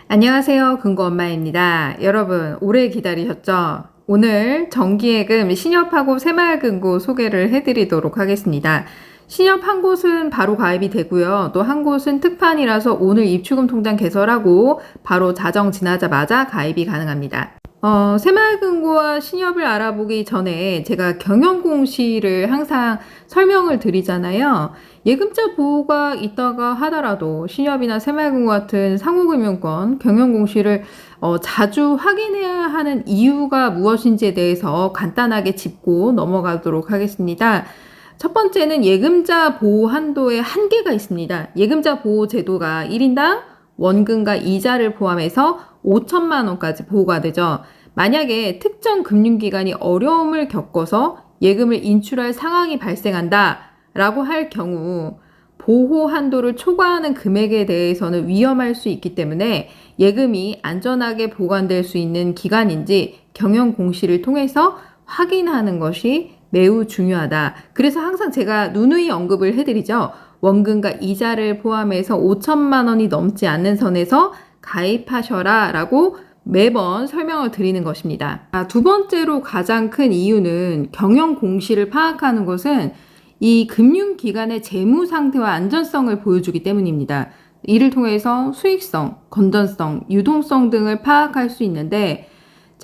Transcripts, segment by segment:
안녕하세요. 금고엄마입니다. 여러분, 오래 기다리셨죠? 오늘 정기예금 신협하고 새마을금고 소개를 해드리도록 하겠습니다. 신협 한 곳은 바로 가입이 되고요. 또 한 곳은 특판이라서 오늘 입출금 통장 개설하고 바로 자정 지나자마자 가입이 가능합니다. 새마을금고와 신협을 알아보기 전에 제가 경영공시를 항상 설명을 드리잖아요. 예금자 보호가 있다가 하더라도 신협이나 새마을금고 같은 상호금융권 경영공시를 자주 확인해야 하는 이유가 무엇인지에 대해서 간단하게 짚고 넘어가도록 하겠습니다. 첫 번째는 예금자 보호 한도에 한계가 있습니다. 예금자 보호 제도가 1인당 원금과 이자를 포함해서 5천만 원까지 보호가 되죠. 만약에 특정 금융기관이 어려움을 겪어서 예금을 인출할 상황이 발생한다 라고 할 경우 보호 한도를 초과하는 금액에 대해서는 위험할 수 있기 때문에 예금이 안전하게 보관될 수 있는 기간인지 경영 공시를 통해서 확인하는 것이 매우 중요하다. 그래서 항상 제가 누누이 언급을 해드리죠. 원금과 이자를 포함해서 5천만 원이 넘지 않는 선에서 가입하셔라 라고 매번 설명을 드리는 것입니다. 두 번째로 가장 큰 이유는 경영 공시를 파악하는 것은 이 금융기관의 재무 상태와 안전성을 보여주기 때문입니다. 이를 통해서 수익성, 건전성, 유동성 등을 파악할 수 있는데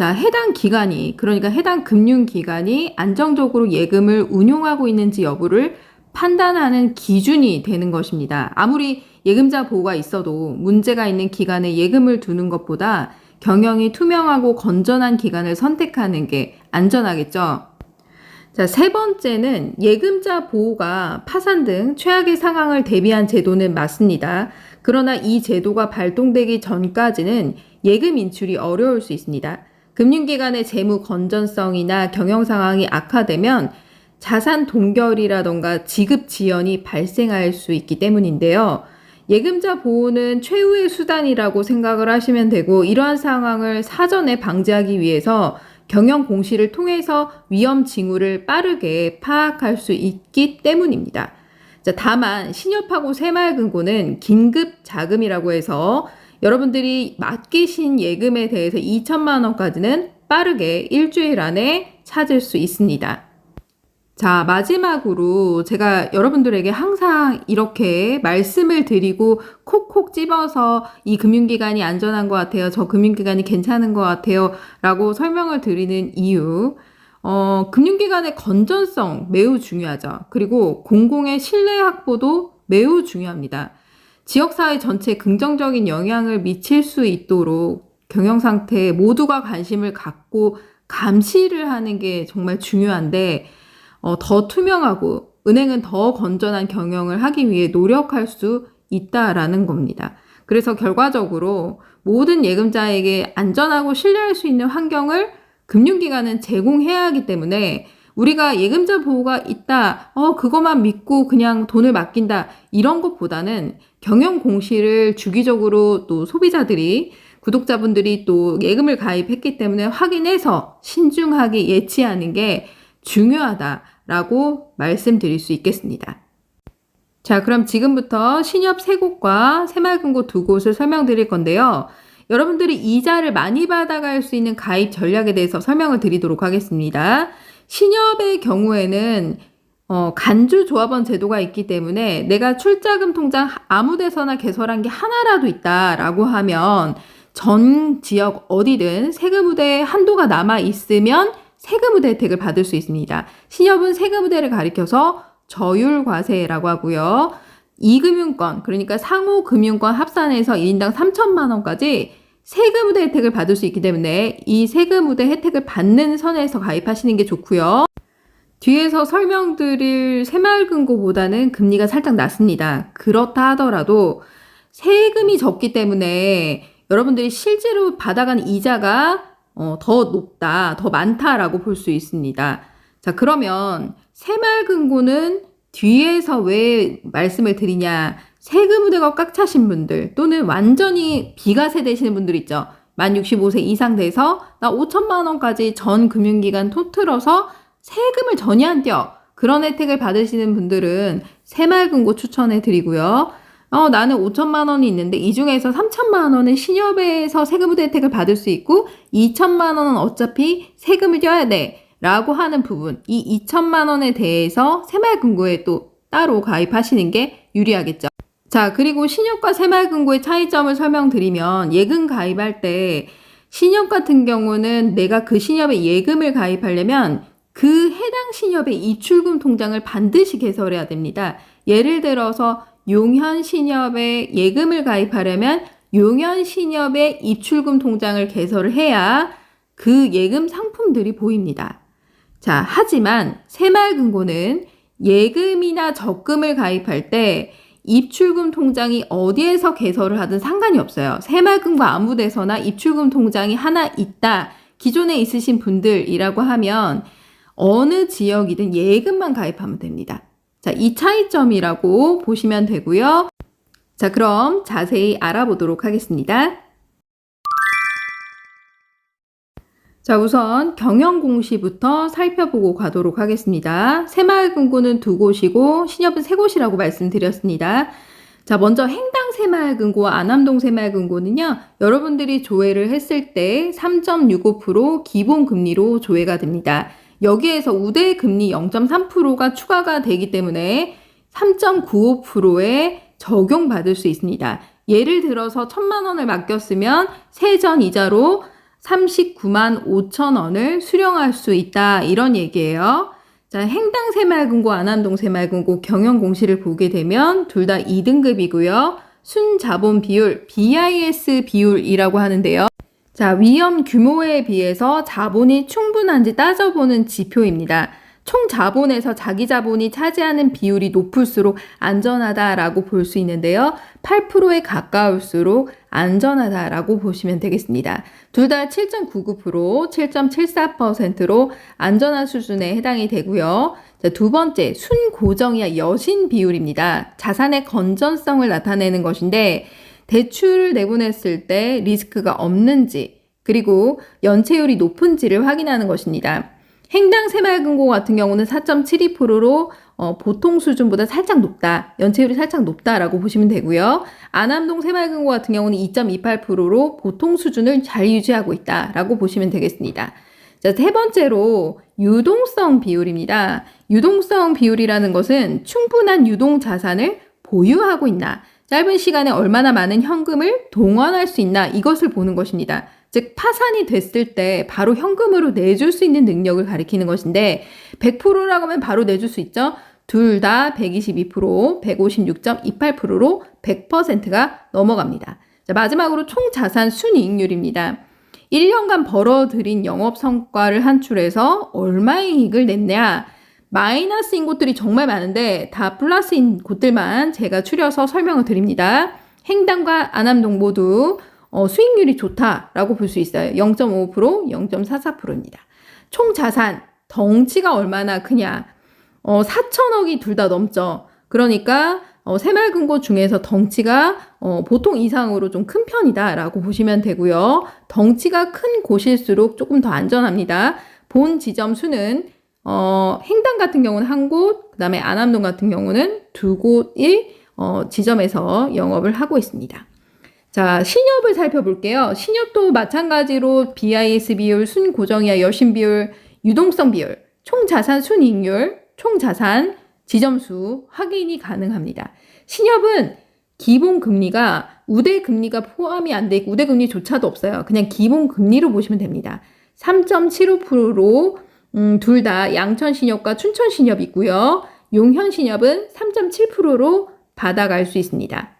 해당 기관이, 그러니까 해당 금융기관이 안정적으로 예금을 운용하고 있는지 여부를 판단하는 기준이 되는 것입니다. 아무리 예금자 보호가 있어도 문제가 있는 기관에 예금을 두는 것보다 경영이 투명하고 건전한 기관을 선택하는 게 안전하겠죠. 세 번째는 예금자 보호가 파산 등 최악의 상황을 대비한 제도는 맞습니다. 그러나 이 제도가 발동되기 전까지는 예금 인출이 어려울 수 있습니다. 금융기관의 재무 건전성이나 경영 상황이 악화되면 자산 동결이라던가 지급 지연이 발생할 수 있기 때문인데요. 예금자 보호는 최후의 수단이라고 생각을 하시면 되고, 이러한 상황을 사전에 방지하기 위해서 경영 공시를 통해서 위험 징후를 빠르게 파악할 수 있기 때문입니다. 다만 신협하고 새마을금고는 긴급 자금이라고 해서 여러분들이 맡기신 예금에 대해서 2천만 원까지는 빠르게 일주일 안에 찾을 수 있습니다. 마지막으로 제가 여러분들에게 항상 이렇게 말씀을 드리고 콕콕 집어서 이 금융기관이 안전한 것 같아요. 저 금융기관이 괜찮은 것 같아요. 라고 설명을 드리는 이유. 금융기관의 건전성 매우 중요하죠. 그리고 공공의 신뢰 확보도 매우 중요합니다. 지역사회 전체에 긍정적인 영향을 미칠 수 있도록 경영상태에 모두가 관심을 갖고 감시를 하는 게 정말 중요한데, 더 투명하고 은행은 더 건전한 경영을 하기 위해 노력할 수 있다라는 겁니다. 그래서 결과적으로 모든 예금자에게 안전하고 신뢰할 수 있는 환경을 금융기관은 제공해야 하기 때문에 우리가 예금자 보호가 있다, 그것만 믿고 그냥 돈을 맡긴다, 이런 것보다는 경영 공시를 주기적으로 또 소비자들이, 구독자분들이 또 예금을 가입했기 때문에 확인해서 신중하게 예치하는 게 중요하다라고 말씀드릴 수 있겠습니다. 그럼 지금부터 신협 3곳과 새마을금고 2곳을 설명드릴 건데요. 여러분들이 이자를 많이 받아갈 수 있는 가입 전략에 대해서 설명을 드리도록 하겠습니다. 신협의 경우에는 간주 조합원 제도가 있기 때문에 내가 출자금 통장 아무 데서나 개설한 게 하나라도 있다라고 하면 전 지역 어디든 세금우대 한도가 남아 있으면 세금우대 혜택을 받을 수 있습니다. 신협은 세금우대를 가리켜서 저율과세라고 하고요. 2금융권, 그러니까 상호금융권 합산해서 1인당 3천만 원까지 세금우대 혜택을 받을 수 있기 때문에 이 세금우대 혜택을 받는 선에서 가입하시는 게 좋고요. 뒤에서 설명드릴 새마을금고보다는 금리가 살짝 낮습니다. 그렇다 하더라도 세금이 적기 때문에 여러분들이 실제로 받아간 이자가 더 높다, 더 많다라고 볼 수 있습니다. 그러면 새마을금고는 뒤에서 왜 말씀을 드리냐, 세금우대가 꽉 차신 분들 또는 완전히 비과세 되시는 분들 있죠. 만 65세 이상 돼서 나 5천만 원까지 전 금융기관 통틀어서 세금을 전혀 안 떼어, 그런 혜택을 받으시는 분들은 새마을금고 추천해 드리고요. 나는 5천만 원이 있는데 이 중에서 3천만 원은 신협에서 세금 혜택을 받을 수 있고 2천만 원은 어차피 세금을 떼야 돼 라고 하는 부분, 이 2천만 원에 대해서 새마을금고에 또 따로 가입하시는 게 유리하겠죠. 자, 그리고 신협과 새마을금고의 차이점을 설명드리면, 예금 가입할 때 신협 같은 경우는 내가 그 신협에 예금을 가입하려면 그 해당 신협의 입출금 통장을 반드시 개설해야 됩니다. 예를 들어서 용현신협에 예금을 가입하려면 용현신협의 입출금 통장을 개설을 해야 그 예금 상품들이 보입니다. 자, 하지만 새마을금고는 예금이나 적금을 가입할 때 입출금 통장이 어디에서 개설을 하든 상관이 없어요. 새마을금고 아무 데서나 입출금 통장이 하나 있다, 기존에 있으신 분들이라고 하면 어느 지역이든 예금만 가입하면 됩니다. 자, 이 차이점이라고 보시면 되고요. 자, 그럼 자세히 알아보도록 하겠습니다. 자, 우선 경영공시부터 살펴보고 가도록 하겠습니다. 새마을금고는 두 곳이고 신협은 세 곳이라고 말씀드렸습니다. 자, 먼저 행당 새마을금고와 안암동 새마을금고는요, 여러분들이 조회를 했을 때 3.65% 기본금리로 조회가 됩니다. 여기에서 우대금리 0.3%가 추가가 되기 때문에 3.95%에 적용받을 수 있습니다. 예를 들어서 1,000만 원을 맡겼으면 세전 이자로 39만 5천 원을 수령할 수 있다, 이런 얘기예요. 자, 행당 새마을금고, 안암동 새마을금고 경영공시를 보게 되면 둘 다 2등급이고요. 순자본 비율, BIS 비율이라고 하는데요. 자, 위험 규모에 비해서 자본이 충분한지 따져보는 지표입니다. 총 자본에서 자기 자본이 차지하는 비율이 높을수록 안전하다라고 볼 수 있는데요. 8%에 가까울수록 안전하다라고 보시면 되겠습니다. 둘 다 7.99%, 7.74%로 안전한 수준에 해당이 되고요. 자, 두 번째, 순고정이야 여신 비율입니다. 자산의 건전성을 나타내는 것인데, 대출을 내보냈을 때 리스크가 없는지, 그리고 연체율이 높은지를 확인하는 것입니다. 행당 새마을금고 같은 경우는 4.72%로 보통 수준보다 살짝 높다, 연체율이 살짝 높다라고 보시면 되고요. 안암동 새마을금고 같은 경우는 2.28%로 보통 수준을 잘 유지하고 있다라고 보시면 되겠습니다. 자, 세 번째로 유동성 비율입니다. 유동성 비율이라는 것은 충분한 유동 자산을 보유하고 있나, 짧은 시간에 얼마나 많은 현금을 동원할 수 있나, 이것을 보는 것입니다. 즉, 파산이 됐을 때 바로 현금으로 내줄 수 있는 능력을 가리키는 것인데, 100%라고 하면 바로 내줄 수 있죠. 둘 다 122%, 156.28%로 100%가 넘어갑니다. 자, 마지막으로 총 자산 순이익률입니다. 1년간 벌어들인 영업 성과를 한출해서 얼마의 이익을 냈냐, 마이너스인 곳들이 정말 많은데 다 플러스인 곳들만 제가 추려서 설명을 드립니다. 행당과 안암동 모두 수익률이 좋다라고 볼 수 있어요. 0.5%, 0.44%입니다. 총 자산, 덩치가 얼마나 크냐. 4천억이 둘 다 넘죠. 그러니까 새마을금고 중에서 덩치가 보통 이상으로 좀 큰 편이다라고 보시면 되고요. 덩치가 큰 곳일수록 조금 더 안전합니다. 본 지점 수는 행당 같은 경우는 한 곳, 그 다음에 안암동 같은 경우는 두 곳의 지점에서 영업을 하고 있습니다. 자, 신협을 살펴볼게요. 신협도 마찬가지로 BIS 비율, 순고정이야 여신 비율, 유동성 비율, 총자산 순이익률, 총자산 지점수 확인이 가능합니다. 신협은 기본금리가 우대금리가 포함이 안 돼 있고 우대금리조차도 없어요. 그냥 기본금리로 보시면 됩니다. 3.75%로 둘 다 양천신협과 춘천신협이 있고요. 용현신협은 3.7%로 받아갈 수 있습니다.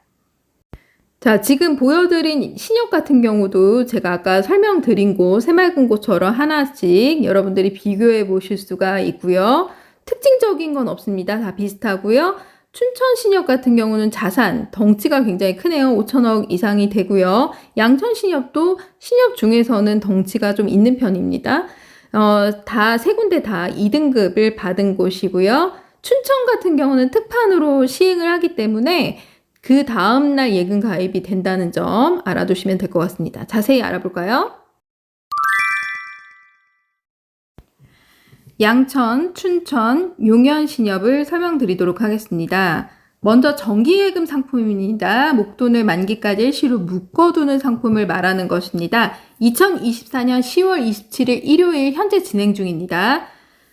자, 지금 보여드린 신협 같은 경우도 제가 아까 설명드린 곳 새마을금고처럼 하나씩 여러분들이 비교해 보실 수가 있고요. 특징적인 건 없습니다. 다 비슷하고요. 춘천신협 같은 경우는 자산, 덩치가 굉장히 크네요. 5천억 이상이 되고요. 양천신협도 신협 중에서는 덩치가 좀 있는 편입니다. 다 세 군데 다 2등급을 받은 곳이고요. 춘천 같은 경우는 특판으로 시행을 하기 때문에 그 다음날 예금 가입이 된다는 점 알아두시면 될 것 같습니다. 자세히 알아볼까요? 양천, 춘천, 용현신협을 설명드리도록 하겠습니다. 먼저 정기예금 상품입니다. 목돈을 만기까지 일시로 묶어두는 상품을 말하는 것입니다. 2024년 10월 27일 일요일 현재 진행 중입니다.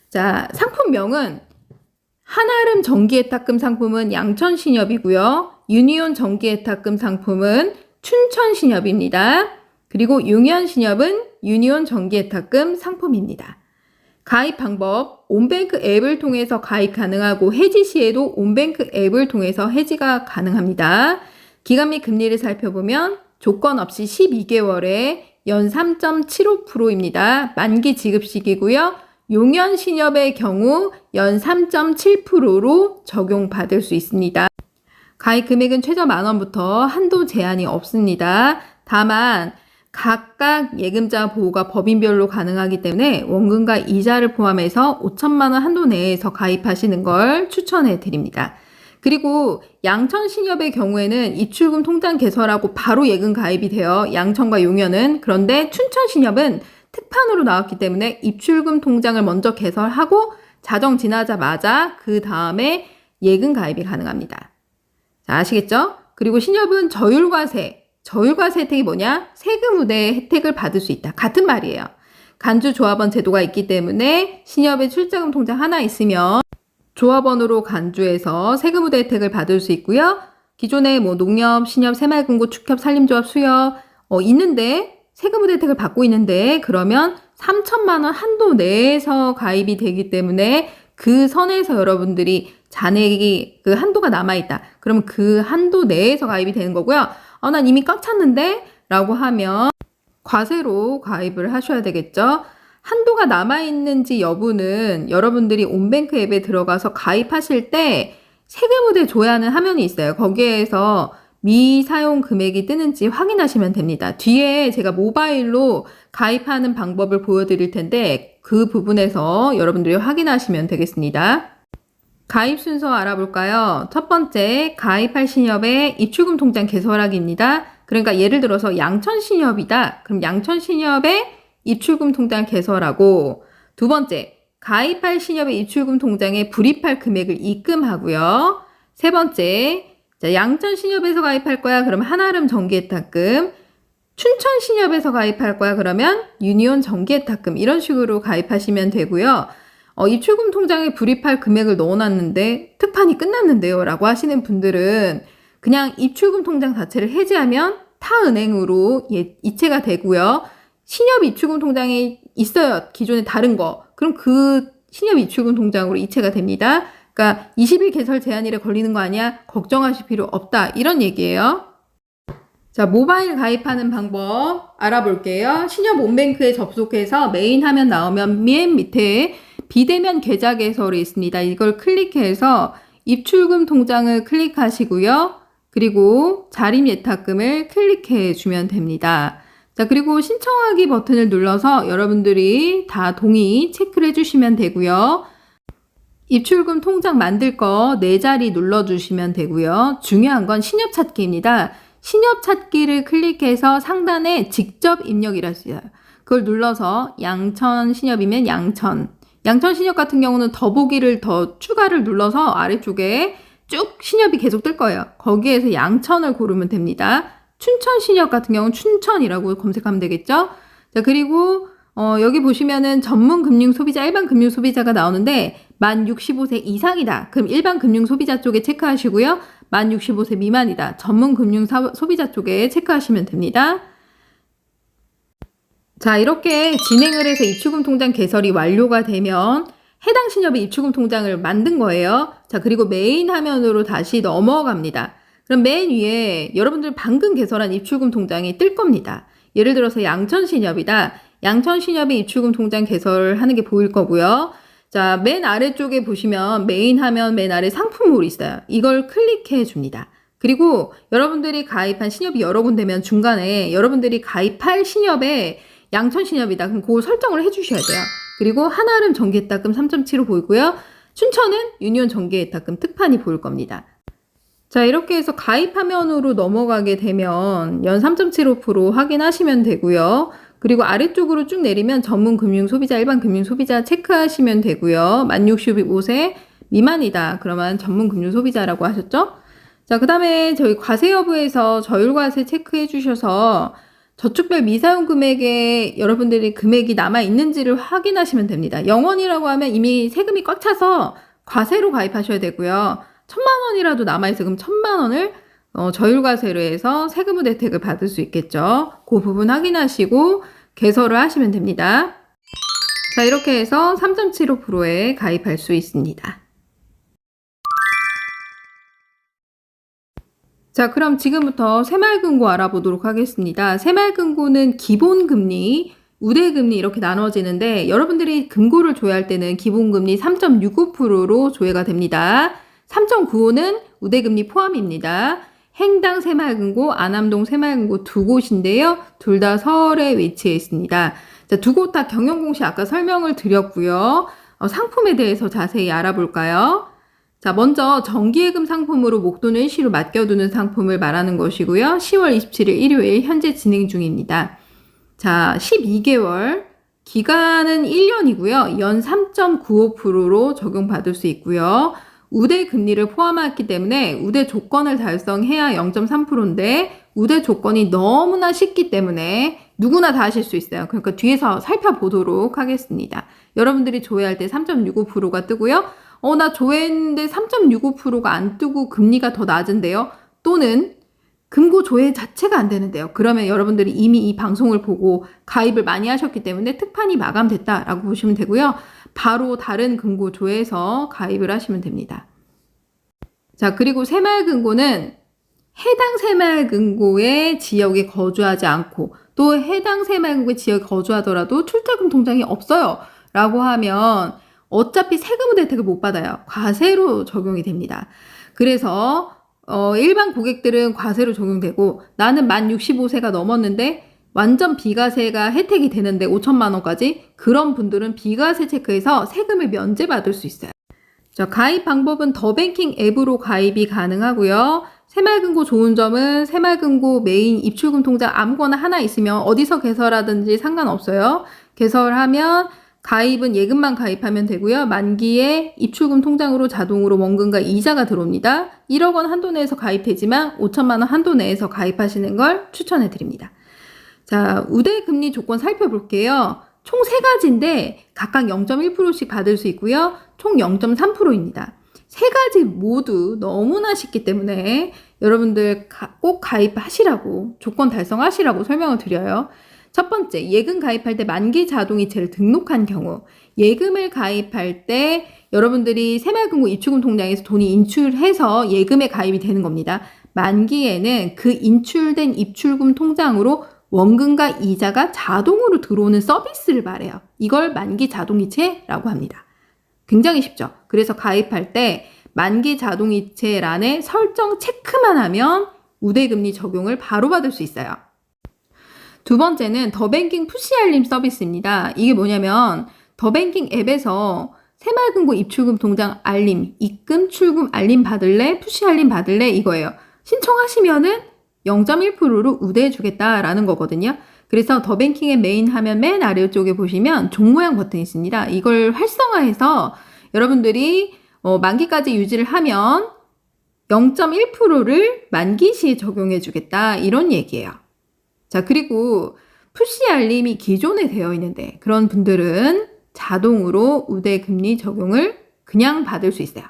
자, 상품명은 한아름 정기예탁금 상품은 양천신협이고요. 유니온 정기예탁금 상품은 춘천신협입니다. 그리고 용현신협은 유니온 정기예탁금 상품입니다. 가입 방법, 온뱅크 앱을 통해서 가입 가능하고 해지 시에도 온뱅크 앱을 통해서 해지가 가능합니다. 기간 및 금리를 살펴보면 조건 없이 12개월에 연 3.75%입니다. 만기 지급 시기고요. 용현신협의 경우 연 3.7%로 적용받을 수 있습니다. 가입 금액은 최저 10,000원부터 한도 제한이 없습니다. 다만 각각 예금자 보호가 법인별로 가능하기 때문에 원금과 이자를 포함해서 5천만 원 한도 내에서 가입하시는 걸 추천해 드립니다. 그리고 양천신협의 경우에는 입출금 통장 개설하고 바로 예금 가입이 돼요. 양천과 용현은. 그런데 춘천신협은 특판으로 나왔기 때문에 입출금 통장을 먼저 개설하고 자정 지나자마자 그 다음에 예금 가입이 가능합니다. 자, 아시겠죠? 그리고 신협은 저율과세 혜택이 뭐냐? 세금 우대 혜택을 받을 수 있다. 같은 말이에요. 간주 조합원 제도가 있기 때문에 신협에 출자금 통장 하나 있으면 조합원으로 간주해서 세금 우대 혜택을 받을 수 있고요. 기존에 농협, 신협, 새마을금고, 축협, 산림조합, 수협 있는데 세금 우대 혜택을 받고 있는데 그러면 3천만 원 한도 내에서 가입이 되기 때문에 그 선에서 여러분들이 잔액이 그 한도가 남아있다. 그러면 그 한도 내에서 가입이 되는 거고요. 난 이미 꽉 찼는데? 라고 하면 과세로 가입을 하셔야 되겠죠. 한도가 남아있는지 여부는 여러분들이 온뱅크 앱에 들어가서 가입하실 때 세금 우대 조회하는 화면이 있어요. 거기에서 미사용 금액이 뜨는지 확인하시면 됩니다. 뒤에 제가 모바일로 가입하는 방법을 보여드릴 텐데 그 부분에서 여러분들이 확인하시면 되겠습니다. 가입 순서 알아볼까요? 첫 번째, 가입할 신협의 입출금 통장 개설하기입니다. 그러니까 예를 들어서 양천신협이다. 그럼 양천신협의 입출금 통장 개설하고, 두 번째, 가입할 신협의 입출금 통장에 불입할 금액을 입금하고요. 세 번째, 자, 양천신협에서 가입할 거야. 그러면 한아름 정기예탁금. 춘천신협에서 가입할 거야. 그러면 유니온 정기예탁금. 이런 식으로 가입하시면 되고요. 입출금 통장에 불입할 금액을 넣어놨는데 특판이 끝났는데요 라고 하시는 분들은 그냥 입출금 통장 자체를 해지하면 타 은행으로 이체가 되고요. 신협 입출금 통장이 있어요. 기존에 다른 거. 그럼 그 신협 입출금 통장으로 이체가 됩니다. 그러니까 20일 개설 제한일에 걸리는 거 아니야? 걱정하실 필요 없다. 이런 얘기예요. 자, 모바일 가입하는 방법 알아볼게요. 신협 온뱅크에 접속해서 메인 화면 나오면 맨 밑에 비대면 계좌 개설이 있습니다. 이걸 클릭해서 입출금 통장을 클릭하시고요. 그리고 자립 예탁금을 클릭해 주면 됩니다. 자, 그리고 신청하기 버튼을 눌러서 여러분들이 다 동의 체크를 해주시면 되고요. 입출금 통장 만들 거 4자리 눌러주시면 되고요. 중요한 건 신협 찾기입니다. 신협 찾기를 클릭해서 상단에 직접 입력이라 있어요. 그걸 눌러서 양천 신협이면 양천 신협 같은 경우는 더보기를 더 추가를 눌러서 아래쪽에 쭉 신협이 계속 뜰 거예요. 거기에서 양천을 고르면 됩니다. 춘천 신협 같은 경우는 춘천이라고 검색하면 되겠죠. 자, 그리고 여기 보시면은 전문 금융 소비자, 일반 금융 소비자가 나오는데 만 65세 이상이다. 그럼 일반 금융 소비자 쪽에 체크하시고요. 만 65세 미만이다. 전문 금융 소비자 쪽에 체크하시면 됩니다. 자, 이렇게 진행을 해서 입출금 통장 개설이 완료가 되면 해당 신협의 입출금 통장을 만든 거예요. 자, 그리고 메인 화면으로 다시 넘어갑니다. 그럼 맨 위에 여러분들 방금 개설한 입출금 통장이 뜰 겁니다. 예를 들어서 양천신협이다. 양천신협의 입출금 통장 개설하는 게 보일 거고요. 자, 맨 아래쪽에 보시면 메인 화면 맨 아래 상품몰이 있어요. 이걸 클릭해 줍니다. 그리고 여러분들이 가입한 신협이 여러 군데면 중간에 여러분들이 가입할 신협에 양천신협이다. 그럼 그걸 설정을 해주셔야 돼요. 그리고 한아름 정기예탁금 3.75 보이고요. 춘천은 유니온 정기예탁금 특판이 보일 겁니다. 자, 이렇게 해서 가입 화면으로 넘어가게 되면 연 3.75% 확인하시면 되고요. 그리고 아래쪽으로 쭉 내리면 전문 금융 소비자, 일반 금융 소비자 체크하시면 되고요. 만 65세 미만이다. 그러면 전문 금융 소비자라고 하셨죠? 자, 그 다음에 저희 과세 여부에서 저율과세 체크해 주셔서 저축별 미사용 금액에 여러분들이 금액이 남아 있는지를 확인하시면 됩니다. 0원이라고 하면 이미 세금이 꽉 차서 과세로 가입하셔야 되고요. 1,000만 원이라도 남아있어 그럼 1,000만 원을 저율과세로 해서 세금 혜택을 받을 수 있겠죠. 그 부분 확인하시고 개설을 하시면 됩니다. 자, 이렇게 해서 3.75%에 가입할 수 있습니다. 자, 그럼 지금부터 새마을금고 알아보도록 하겠습니다. 새마을금고는 기본금리, 우대금리 이렇게 나눠지는데 여러분들이 금고를 조회할 때는 기본금리 3.65%로 조회가 됩니다. 3.95는 우대금리 포함입니다. 행당 새마을금고, 안암동 새마을금고 두 곳인데요. 둘 다 서울에 위치해 있습니다. 자, 두 곳 다 경영공시 아까 설명을 드렸고요. 상품에 대해서 자세히 알아볼까요? 자, 먼저 정기예금 상품으로 목돈을 일시로 맡겨두는 상품을 말하는 것이고요. 10월 27일 일요일 현재 진행 중입니다. 자, 12개월, 기간은 1년이고요. 연 3.95%로 적용받을 수 있고요. 우대 금리를 포함했기 때문에 우대 조건을 달성해야 0.3%인데 우대 조건이 너무나 쉽기 때문에 누구나 다 하실 수 있어요. 그러니까 뒤에서 살펴보도록 하겠습니다. 여러분들이 조회할 때 3.65%가 뜨고요. 나 조회했는데 3.65%가 안 뜨고 금리가 더 낮은데요. 또는 금고 조회 자체가 안 되는데요. 그러면 여러분들이 이미 이 방송을 보고 가입을 많이 하셨기 때문에 특판이 마감됐다라고 보시면 되고요. 바로 다른 금고 조회에서 가입을 하시면 됩니다. 자, 그리고 새마을금고는 해당 새마을금고의 지역에 거주하지 않고 또 해당 새마을금고의 지역에 거주하더라도 출자금 통장이 없어요 라고 하면 어차피 세금 혜택을 못 받아요. 과세로 적용이 됩니다. 그래서 일반 고객들은 과세로 적용되고 나는 만 65세가 넘었는데 완전 비과세가 혜택이 되는데 5천만 원까지 그런 분들은 비과세 체크해서 세금을 면제받을 수 있어요. 자, 가입 방법은 더뱅킹 앱으로 가입이 가능하고요. 새마을금고 좋은 점은 새마을금고 메인 입출금 통장 아무거나 하나 있으면 어디서 개설하든지 상관없어요. 개설하면 가입은 예금만 가입하면 되고요. 만기에 입출금 통장으로 자동으로 원금과 이자가 들어옵니다. 1억 원 한도 내에서 가입되지만 5천만 원 한도 내에서 가입하시는 걸 추천해 드립니다. 자, 우대 금리 조건 살펴볼게요. 총 3가지인데 각각 0.1%씩 받을 수 있고요. 총 0.3%입니다. 3가지 모두 너무나 쉽기 때문에 여러분들 꼭 가입하시라고 조건 달성하시라고 설명을 드려요. 첫 번째, 예금 가입할 때 만기 자동이체를 등록한 경우 예금을 가입할 때 여러분들이 새마을금고 입출금 통장에서 돈이 인출해서 예금에 가입이 되는 겁니다. 만기에는 그 인출된 입출금 통장으로 원금과 이자가 자동으로 들어오는 서비스를 말해요. 이걸 만기 자동이체라고 합니다. 굉장히 쉽죠? 그래서 가입할 때 만기 자동이체란에 설정 체크만 하면 우대금리 적용을 바로 받을 수 있어요. 두 번째는 더뱅킹 푸시 알림 서비스입니다. 이게 뭐냐면 더뱅킹 앱에서 새마을금고 입출금 통장 알림, 입금, 출금 알림 받을래, 푸시 알림 받을래 이거예요. 신청하시면은 0.1%로 우대해 주겠다라는 거거든요. 그래서 더뱅킹의 메인 화면 맨 아래쪽에 보시면 종 모양 버튼이 있습니다. 이걸 활성화해서 여러분들이 만기까지 유지를 하면 0.1%를 만기 시에 적용해 주겠다 이런 얘기예요. 자, 그리고 푸시 알림이 기존에 되어 있는데 그런 분들은 자동으로 우대 금리 적용을 그냥 받을 수 있어요.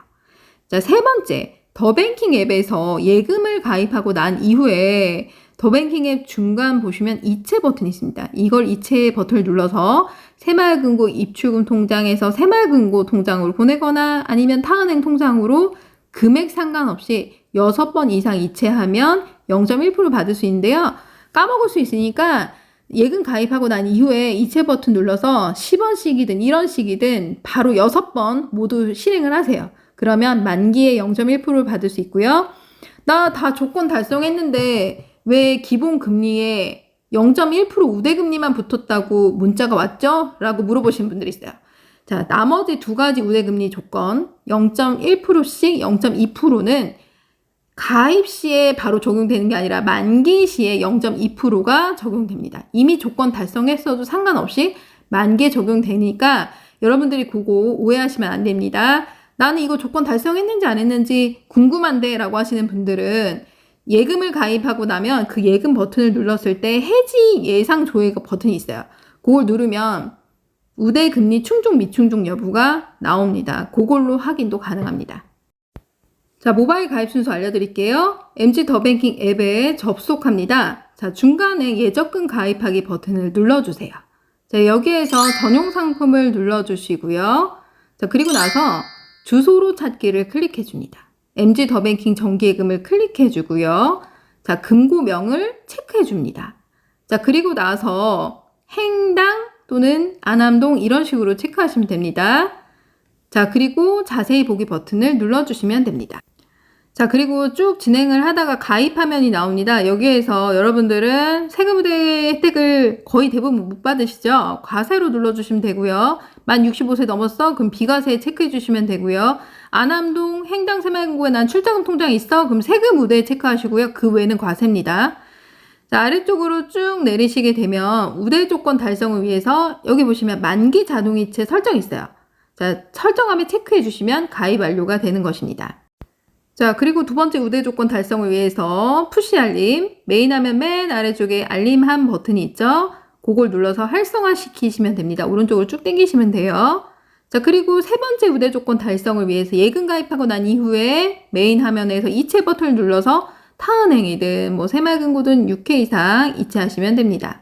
자, 세 번째, 더뱅킹 앱에서 예금을 가입하고 난 이후에 더뱅킹 앱 중간 보시면 이체 버튼이 있습니다. 이걸 이체 버튼을 눌러서 새마을금고 입출금 통장에서 새마을금고 통장으로 보내거나 아니면 타은행 통장으로 금액 상관없이 6번 이상 이체하면 0.1% 받을 수 있는데요. 까먹을 수 있으니까 예금 가입하고 난 이후에 이체 버튼 눌러서 10원씩이든 1원씩이든 바로 6번 모두 실행을 하세요. 그러면 만기에 0.1%를 받을 수 있고요. 나 다 조건 달성했는데 왜 기본 금리에 0.1% 우대금리만 붙었다고 문자가 왔죠? 라고 물어보시는 분들이 있어요. 자, 나머지 2가지 우대금리 조건 0.1%씩 0.2%는 가입 시에 바로 적용되는 게 아니라 만기 시에 0.2%가 적용됩니다. 이미 조건 달성했어도 상관없이 만기에 적용되니까 여러분들이 그거 오해하시면 안 됩니다. 나는 이거 조건 달성했는지 안 했는지 궁금한데 라고 하시는 분들은 예금을 가입하고 나면 그 예금 버튼을 눌렀을 때 해지 예상 조회 버튼이 있어요. 그걸 누르면 우대 금리 충족 미충족 여부가 나옵니다. 그걸로 확인도 가능합니다. 자, 모바일 가입 순서 알려드릴게요. MG 더뱅킹 앱에 접속합니다. 자, 중간에 예적금 가입하기 버튼을 눌러주세요. 자, 여기에서 전용 상품을 눌러주시고요. 자, 그리고 나서 주소로 찾기를 클릭해 줍니다. MG 더뱅킹 정기예금을 클릭해 주고요. 자, 금고명을 체크해 줍니다. 자, 그리고 나서 행당 또는 안암동 이런 식으로 체크하시면 됩니다. 자, 그리고 자세히 보기 버튼을 눌러주시면 됩니다. 자, 그리고 쭉 진행을 하다가 가입 화면이 나옵니다. 여기에서 여러분들은 세금 우대 혜택을 거의 대부분 못 받으시죠? 과세로 눌러주시면 되고요. 만 65세 넘었어? 그럼 비과세 체크해 주시면 되고요. 안암동 행당 새마을금고에 난 출자금 통장이 있어? 그럼 세금 우대 체크하시고요. 그 외에는 과세입니다. 자, 아래쪽으로 쭉 내리시게 되면 우대 조건 달성을 위해서 여기 보시면 만기 자동이체 설정이 있어요. 자, 설정함에 체크해 주시면 가입 완료가 되는 것입니다. 자, 그리고 두 번째 우대 조건 달성을 위해서 푸시 알림, 메인 화면 맨 아래쪽에 알림함 버튼이 있죠? 그걸 눌러서 활성화 시키시면 됩니다. 오른쪽으로 쭉 당기시면 돼요. 자, 그리고 세 번째 우대 조건 달성을 위해서 예금 가입하고 난 이후에 메인 화면에서 이체 버튼을 눌러서 타은행이든 새마을금고든 6회 이상 이체하시면 됩니다.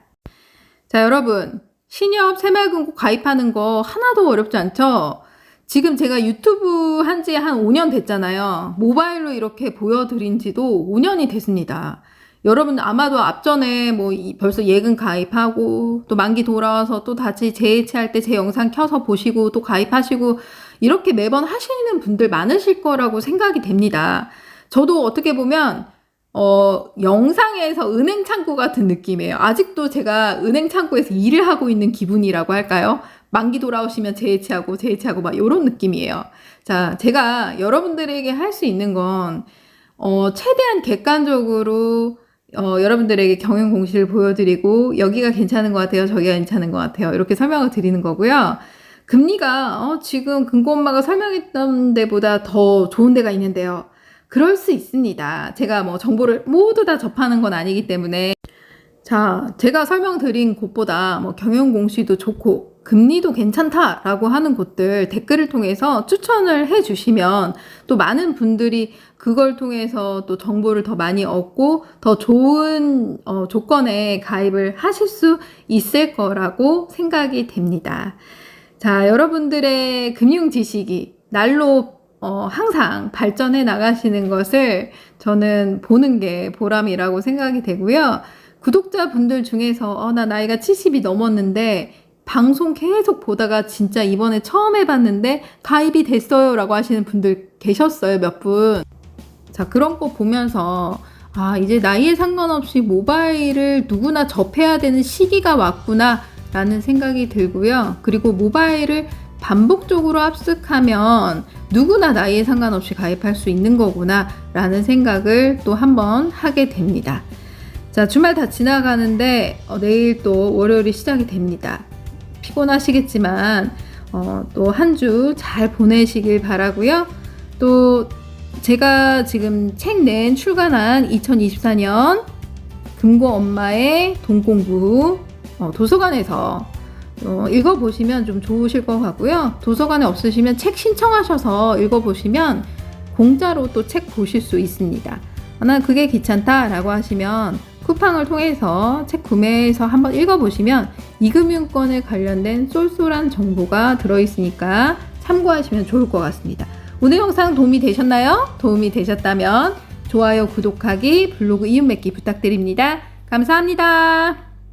자, 여러분, 신협 새마을금고 가입하는 거 하나도 어렵지 않죠? 지금 제가 유튜브 한 지 한 5년 됐잖아요. 모바일로 이렇게 보여드린 지도 5년이 됐습니다. 여러분 아마도 앞전에 벌써 예금 가입하고 또 만기 돌아와서 또 다시 재해체할 때 제 영상 켜서 보시고 또 가입하시고 이렇게 매번 하시는 분들 많으실 거라고 생각이 됩니다. 저도 어떻게 보면 영상에서 은행 창구 같은 느낌이에요. 아직도 제가 은행 창구에서 일을 하고 있는 기분이라고 할까요? 만기 돌아오시면 재해체하고 막 이런 느낌이에요. 자, 제가 여러분들에게 할 수 있는 건 최대한 객관적으로 여러분들에게 경영 공시를 보여드리고 여기가 괜찮은 것 같아요. 저기가 괜찮은 것 같아요. 이렇게 설명을 드리는 거고요. 금리가 지금 금고엄마가 설명했던 데보다 더 좋은 데가 있는데요. 그럴 수 있습니다. 제가 정보를 모두 다 접하는 건 아니기 때문에 자, 제가 설명드린 곳보다 경영 공시도 좋고 금리도 괜찮다라고 하는 곳들 댓글을 통해서 추천을 해 주시면 또 많은 분들이 그걸 통해서 또 정보를 더 많이 얻고 더 좋은 조건에 가입을 하실 수 있을 거라고 생각이 됩니다. 자, 여러분들의 금융 지식이 날로 항상 발전해 나가시는 것을 저는 보는 게 보람이라고 생각이 되고요. 구독자분들 중에서 나 나이가 70이 넘었는데 방송 계속 보다가 진짜 이번에 처음 해봤는데 가입이 됐어요 라고 하시는 분들 계셨어요, 몇 분. 자, 그런 거 보면서 이제 나이에 상관없이 모바일을 누구나 접해야 되는 시기가 왔구나 라는 생각이 들고요. 그리고 모바일을 반복적으로 합숙하면 누구나 나이에 상관없이 가입할 수 있는 거구나 라는 생각을 또 한번 하게 됩니다. 자, 주말 다 지나가는데 내일 또 월요일이 시작이 됩니다. 피곤하시겠지만 또 한 주 잘 보내시길 바라고요. 또 제가 지금 책 낸 출간한 2024년 금고 엄마의 돈 공부 도서관에서 읽어보시면 좀 좋으실 것 같고요. 도서관에 없으시면 책 신청하셔서 읽어보시면 공짜로 또 책 보실 수 있습니다. 난 그게 귀찮다라고 하시면 쿠팡을 통해서 책 구매해서 한번 읽어보시면 이금융권에 관련된 쏠쏠한 정보가 들어있으니까 참고하시면 좋을 것 같습니다. 오늘 영상 도움이 되셨나요? 도움이 되셨다면 좋아요, 구독하기, 블로그 이웃 맺기 부탁드립니다. 감사합니다.